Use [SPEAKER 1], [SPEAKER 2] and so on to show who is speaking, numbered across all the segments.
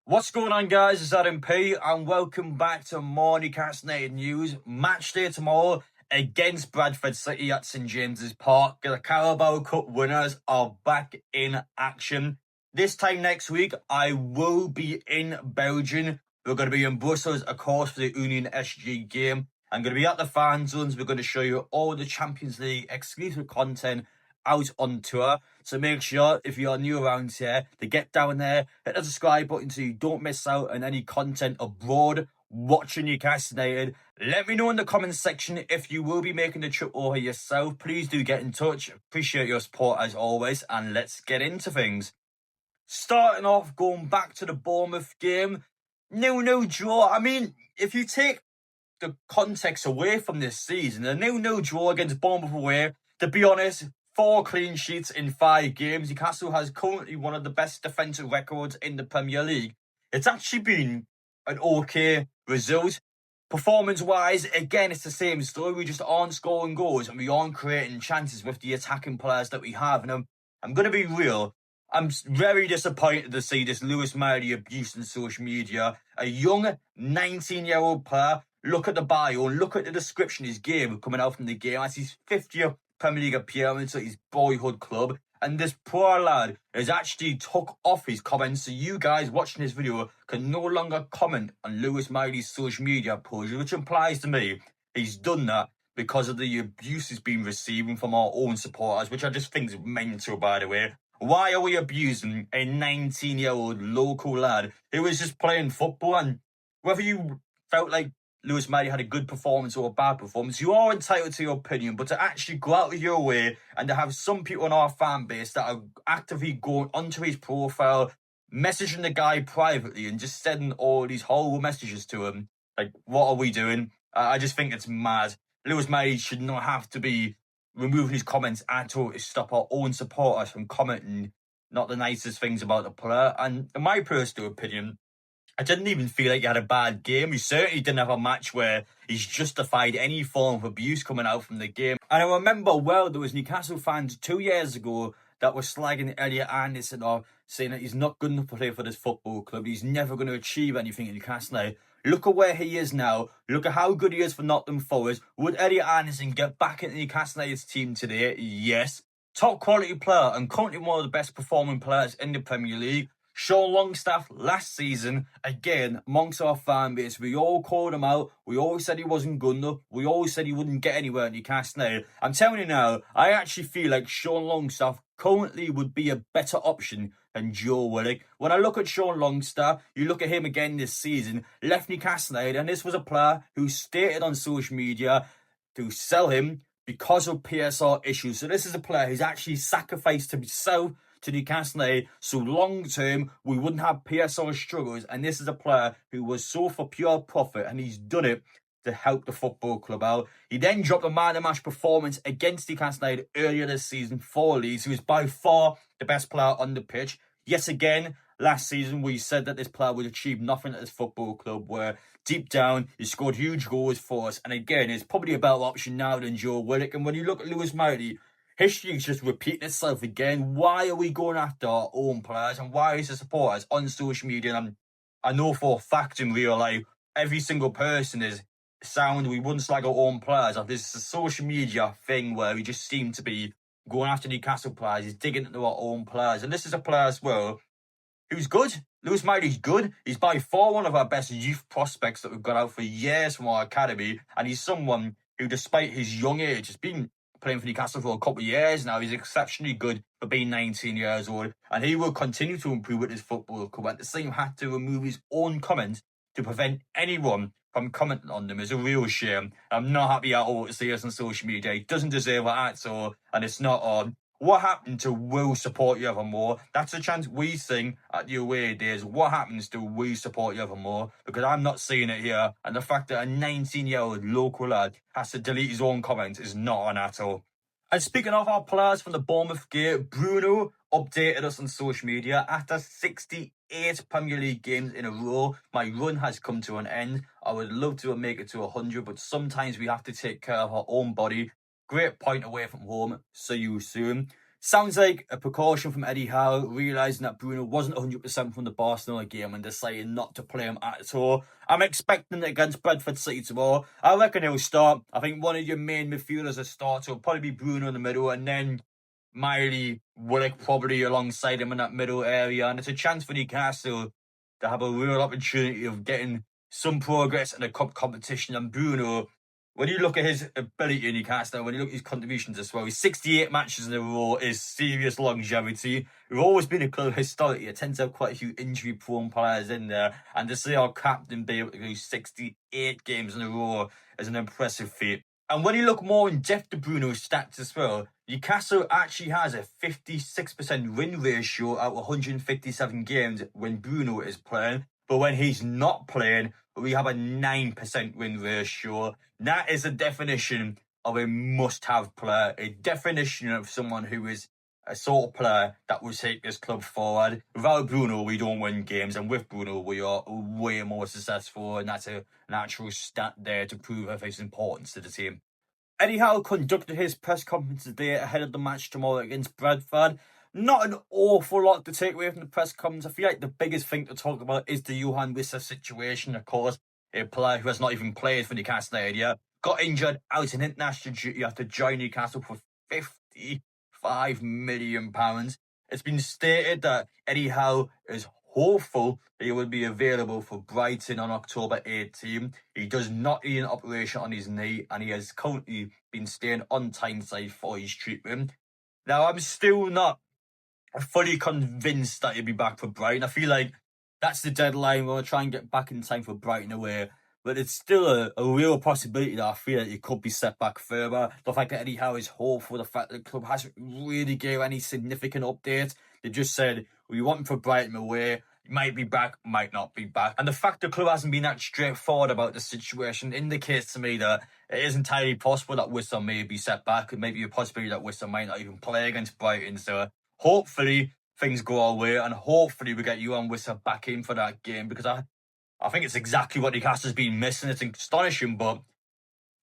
[SPEAKER 1] What's going on, guys? It's Adam P, and welcome back to more Newcastle United news. Match day tomorrow against Bradford City at St James's Park. The Carabao Cup winners are back in action. This time next week, I will be in Belgium. We're going to be in Brussels, of course, for the Union SG game. I'm going to be at the fan zones. We're going to show you all the Champions League exclusive content out on tour. So make sure, if you're new around here, to get down there, hit the subscribe button so you don't miss out on any content abroad watching Newcastle United. Let me know in the comments section if you will be making the trip over yourself. Please do get in touch. Appreciate your support as always, and let's get into things. Starting off, going back to the Bournemouth game, 0-0 draw. I mean, if you take the context away from this season, a 0-0 draw against Bournemouth away, to be honest, 4 clean sheets in 5 games. Newcastle has currently one of the best defensive records in the Premier League. It's actually been an okay result. Performance-wise, again, it's the same story. We just aren't scoring goals and we aren't creating chances with the attacking players that we have. And I'm going to be real. I'm very disappointed to see this Lewis Miley abuse on social media. A young 19-year-old player. Look at the bio, look at the description of his game coming out from the game. That's his 50th Premier League appearance at his boyhood club. And this poor lad has actually took off his comments. So you guys watching this video can no longer comment on Lewis Miley's social media posts, which implies to me he's done that because of the abuse he's been receiving from our own supporters, which I just think is mental, by the way. Why are we abusing a 19-year-old local lad who was just playing football? And whether you felt like Lewis Miley had a good performance or a bad performance, you are entitled to your opinion, but to actually go out of your way and to have some people in our fan base that are actively going onto his profile, messaging the guy privately and just sending all these horrible messages to him, like, what are we doing? I just think it's mad. Lewis Miley should not have to be removing his comments at all to stop our own supporters from commenting not the nicest things about the player. And in my personal opinion, I didn't even feel like he had a bad game. He certainly didn't have a match where he's justified any form of abuse coming out from the game. And I remember well, there was Newcastle fans 2 years ago that were slagging Elliot Anderson off, saying that he's not good enough to play for this football club. He's never going to achieve anything in Newcastle now. Look at where he is now. Look at how good he is for Nottingham Forest. Would Elliot Anderson get back into Newcastle United's team today? Yes. Top quality player and currently one of the best performing players in the Premier League. Sean Longstaff last season, again, amongst our fan base, we all called him out. We always said he wasn't good enough. We always said he wouldn't get anywhere in Newcastle now. I'm telling you now, I actually feel like Sean Longstaff currently would be a better option than Joe Willock. When I look at Sean Longstaff, you look at him again this season, left Newcastle United, and this was a player who stated on social media to sell him because of PSR issues. So this is a player who's actually sacrificed himself to Newcastle United, so long term we wouldn't have PSR struggles, and this is a player who was sold for pure profit, and he's done it to help the football club out. He then dropped a man-of-the-match performance against Newcastle United earlier this season for Leeds, who is by far the best player on the pitch. Yet again, last season we said that this player would achieve nothing at this football club, where deep down he scored huge goals for us, and again it's probably a better option now than Joe Willock. And when you look at Lewis Miley, history is just repeating itself again. Why are we going after our own players, and why is the supporters on social media? And I know for a fact in real life, every single person is sound. We wouldn't slag our own players. This is a social media thing where we just seem to be going after Newcastle players, is digging into our own players. And this is a player as well who's good. Lewis Miley's good. He's by far one of our best youth prospects that we've got out for years from our academy. And he's someone who, despite his young age, has been playing for Newcastle for a couple of years now. He's exceptionally good for being 19 years old, and he will continue to improve with his football club. At the same, had to remove his own comments to prevent anyone from commenting on them. Is a real shame. I'm not happy at all to see us on social media. He doesn't deserve it at all, and it's not on. What happened to "We'll support you evermore"? That's a chant we sing at the away days. What happens to "We support you evermore"? Because I'm not seeing it here. And the fact that a 19-year-old local lad has to delete his own comments is not on at all. And speaking of our players from the Bournemouth game, Bruno updated us on social media. After 68 Premier League games in a row, my run has come to an end. I would love to make it to 100, but sometimes we have to take care of our own body. Great point away from home. See you soon. Sounds like a precaution from Eddie Howe, realising that Bruno wasn't 100% from the Barcelona game and deciding not to play him at all. I'm expecting it against Bradford City tomorrow. I reckon he'll start. I think one of your main midfielders will start, so it'll probably be Bruno in the middle, and then Miley, Willock probably alongside him in that middle area. And it's a chance for Newcastle to have a real opportunity of getting some progress in a cup competition. And Bruno, when you look at his ability in Newcastle, when you look at his contributions as well, his 68 matches in a row is serious longevity. We've always been a club historically. It tends to have quite a few injury-prone players in there. And to see our captain be able to do 68 games in a row is an impressive feat. And when you look more in depth to Bruno's stats as well, Newcastle actually has a 56% win ratio out of 157 games when Bruno is playing. But when he's not playing, we have a 9% win ratio. That is a definition of a must-have player, a definition of someone who is a sort of player that will take this club forward. Without Bruno, we don't win games, and with Bruno, we are way more successful, and that's an actual stat there to prove of his importance to the team. Eddie Howe conducted his press conference today ahead of the match tomorrow against Bradford. Not an awful lot to take away from the press conference. I feel like the biggest thing to talk about is the Johan Wissa situation, of course. A player who has not even played for Newcastle United yet. Got injured out in international duty after joining Newcastle for £55 million. It's been stated that Eddie Howe is hopeful that he will be available for Brighton on October 18. He does not need an operation on his knee, and he has currently been staying on Tyneside for his treatment. Now, I'm still not fully convinced that he'll be back for Brighton. I feel like that's the deadline. We'll try and get back in time for Brighton away. But it's still a real possibility that I feel like it could be set back further. The fact that Eddie Howe is hopeful, the fact that the club hasn't really given any significant updates. They just said, we want him for Brighton away. He might be back, might not be back. And the fact the club hasn't been that straightforward about the situation indicates to me that it is entirely possible that Wissa may be set back. It may be a possibility that Wissa might not even play against Brighton. So hopefully things go our way, and hopefully we get Johan Wissa back in for that game, because I think it's exactly what Newcastle's been missing. It's astonishing, but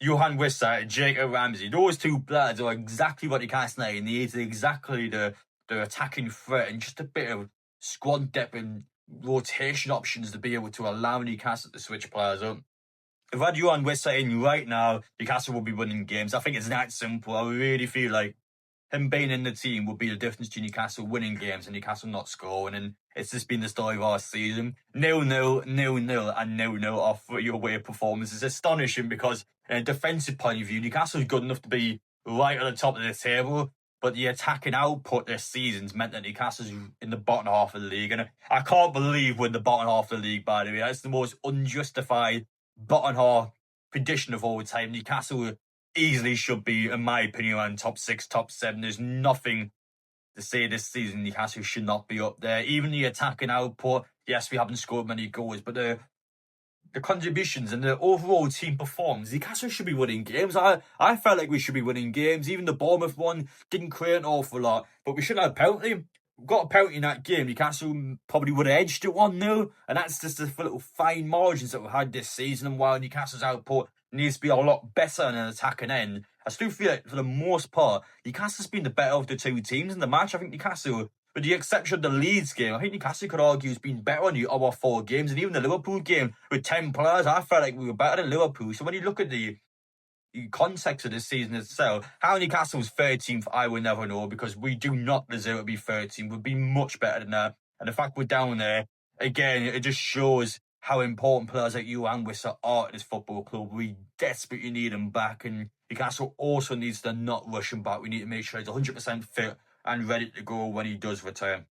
[SPEAKER 1] Johan Wissa and Jacob Ramsey, those two players are exactly what Newcastle needs. Exactly the attacking threat and just a bit of squad depth and rotation options to be able to allow Newcastle to switch players up. If I had Johan Wissa in right now, Newcastle will be winning games. I think it's that simple. I really feel like him being in the team would be the difference between Newcastle winning games and Newcastle not scoring. And it's just been the story of our season. 0-0, 0-0, and 0-0 off your away performance. It's astonishing because, in a defensive point of view, Newcastle's good enough to be right at the top of the table. But the attacking output this season's meant that Newcastle's in the bottom half of the league. And I can't believe we're in the bottom half of the league, by the way. That's the most unjustified bottom half prediction of all time. Newcastle easily should be, in my opinion, around top 6, top 7. There's nothing to say this season Newcastle should not be up there. Even the attacking output, yes, we haven't scored many goals, but the contributions and the overall team performance, Newcastle should be winning games. I felt like we should be winning games. Even the Bournemouth one didn't create an awful lot, but we should have a penalty. We got a penalty in that game. Newcastle probably would have edged it 1-0, and that's just the little fine margins that we've had this season. And while Newcastle's output needs to be a lot better on an attacking end, I still feel like, for the most part, Newcastle's been the better of the two teams in the match. I think Newcastle, with the exception of the Leeds game, I think Newcastle could argue has been better on the other 4 games. And even the Liverpool game with 10 players, I felt like we were better than Liverpool. So when you look at the context of this season itself, how Newcastle's 13th, I will never know, because we do not deserve to be 13th. We'd be much better than that. And the fact we're down there, again, it just shows how important players like you and Wissa are at this football club. We desperately need him back, and Newcastle also needs to not rush him back. We need to make sure he's 100% fit and ready to go when he does return.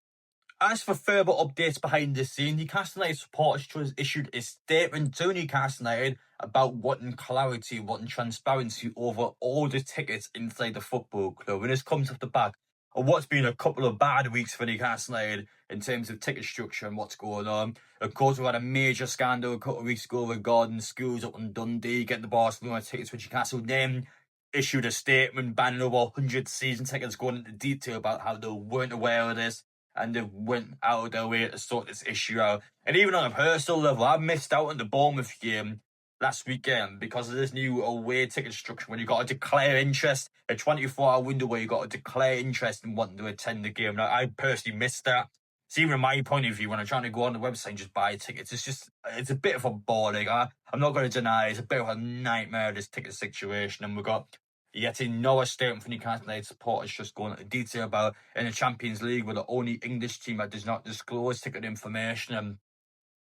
[SPEAKER 1] As for further updates behind the scenes, Newcastle United supporters trust issued a statement to Newcastle United about wanting clarity, wanting transparency over all the tickets inside the football club. And this comes off the back of what's been a couple of bad weeks for Newcastle United in terms of ticket structure and what's going on. Of course, we had a major scandal a couple of weeks ago regarding schools up in Dundee getting the Barcelona tickets, which Newcastle then issued a statement banning over 100 season tickets, going into detail about how they weren't aware of this and they went out of their way to sort this issue out. And even on a personal level, I missed out on the Bournemouth game last weekend because of this new away ticket structure when you got to declare interest, a 24-hour window where you got to declare interest in wanting to attend the game. Now, I personally missed that. See, from my point of view, when I'm trying to go on the website and just buy tickets, it's a bit of a ball. I'm not going to deny it's a bit of a nightmare, this ticket situation. And we've got yet another statement from Newcastle United supporters just going into detail about in the Champions League, we're the only English team that does not disclose ticket information. And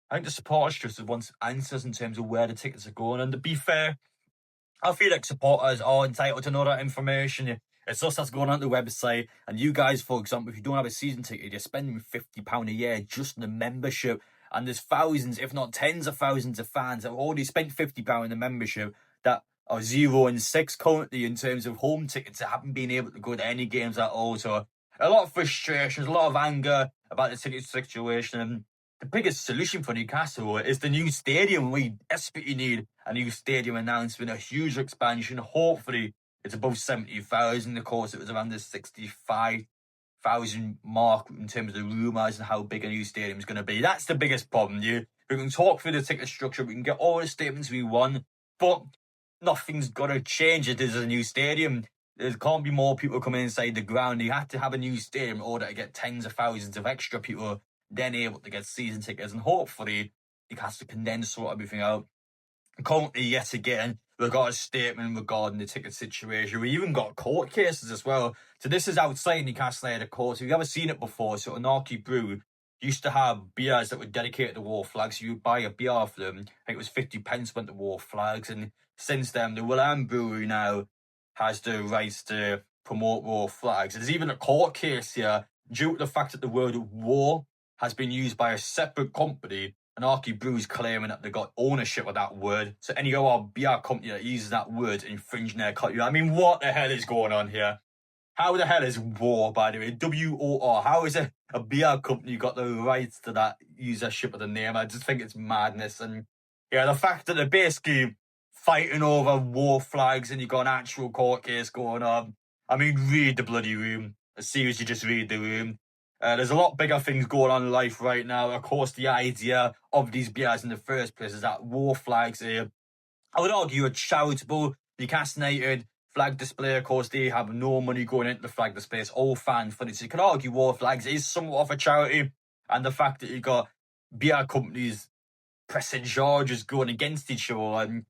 [SPEAKER 1] I think the supporters just wants answers in terms of where the tickets are going. And to be fair, I feel like supporters are entitled to know that information. It's us that's going on the website. And you guys, for example, if you don't have a season ticket, you're spending £50 a year just in the membership. And there's thousands, if not tens of thousands of fans that have already spent £50 in the membership that are 0 and 6 currently in terms of home tickets that haven't been able to go to any games at all. So a lot of frustrations, a lot of anger about the ticket situation. And the biggest solution for Newcastle is the new stadium. We desperately need a new stadium announcement, a huge expansion. Hopefully, it's above 70,000. Of course, it was around the 65,000 mark in terms of the rumours and how big a new stadium is going to be. That's the biggest problem. We can talk through the ticket structure. We can get all the statements we want, but nothing's got to change. It is a new stadium. There can't be more people coming inside the ground. You have to have a new stadium in order to get tens of thousands of extra people then able to get season tickets, and hopefully Newcastle can then sort everything out. Currently, yet again, we've got a statement regarding the ticket situation. We even got court cases as well. So this is outside Newcastle United, of course. If you've ever seen it before, so Anarchy Brew used to have beers that were dedicated to war flags. So you would buy a beer for them. I think it was 50 pence went to war flags. And since then, the William Brewery now has the rights to promote war flags. There's even a court case here due to the fact that the word war has been used by a separate company. Anarchy Brew's claiming that they got ownership of that word. So any other beer company that uses that word infringing their copyright. I mean, what the hell is going on here? How the hell is war, by the way? W-O-R. How is a beer company got the rights to that usership of the name? I just think it's madness. And yeah, the fact that they're basically fighting over war flags and you got an actual court case going on. I mean, read the bloody room. Seriously, just read the room. There's a lot bigger things going on in life right now. Of course, the idea of these beers in the first place is that war flags here, I would argue, a charitable Newcastle United flag display. Of course, they have no money going into the flag display. It's all fan funded. So you could argue war flags is somewhat of a charity. And the fact that you got beer companies pressing charges going against each other and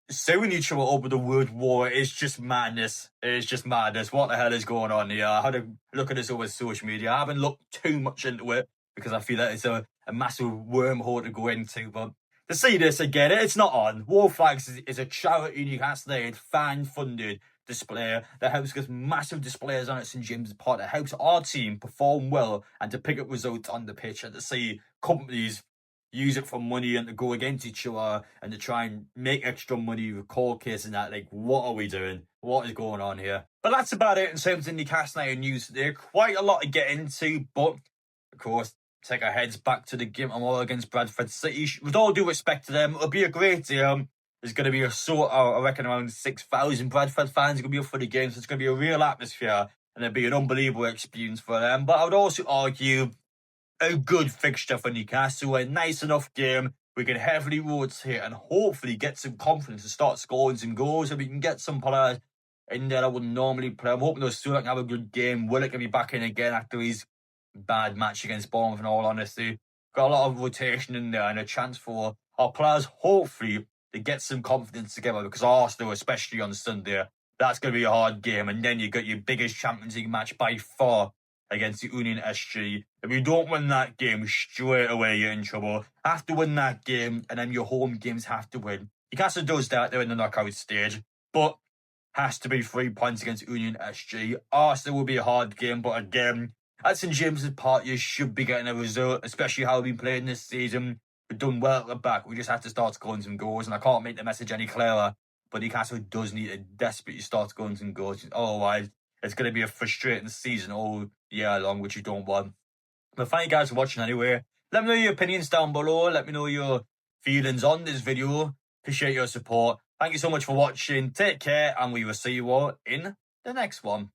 [SPEAKER 1] suing each other over the word war is just madness. It's just madness. What the hell is going on here? I had to look at this over social media. I haven't looked too much into it because I feel that it's a massive wormhole to go into. But to see this again, it's not on. War Flags is a charity Newcastle United fan-funded display that helps get massive displays on at St James's Park that helps our team perform well and to pick up results on the pitch, and to see companies use it for money and to go against each other and to try and make extra money with court cases and that. Like, what are we doing? What is going on here? But that's about it in terms of Newcastle United news today. Quite a lot to get into, but of course, take our heads back to the game tomorrow against Bradford City. With all due respect to them, it'll be a great game. There's going to be I reckon around 6,000 Bradford fans going to be up for the game, so it's going to be a real atmosphere and it'll be an unbelievable experience for them. But I would also argue a good fixture for Newcastle, a nice enough game. We can heavily rotate and hopefully get some confidence to start scoring some goals, and we can get some players in there that wouldn't normally play. I'm hoping those two can have a good game. Willock can be back in again after his bad match against Bournemouth, in all honesty. Got a lot of rotation in there and a chance for our players, hopefully, to get some confidence together, because Arsenal, especially on Sunday, that's going to be a hard game. And then you got your biggest Champions League match by far against the Union SG. If you don't win that game, straight away you're in trouble. Have to win that game, and then your home games have to win. Newcastle does that, they're in the knockout stage, but has to be 3 points against Union SG. Arsenal will be a hard game, but again, at St James's Park, you should be getting a result, especially how we've been playing this season. We've done well at the back. We just have to start scoring some goals, and I can't make the message any clearer, but Newcastle does need to desperately start scoring some goals. Otherwise, it's going to be a frustrating season all year long, which you don't want. But thank you guys for watching anyway. Let me know your opinions down below. Let me know your feelings on this video. Appreciate your support. Thank you so much for watching. Take care, and we will see you all in the next one.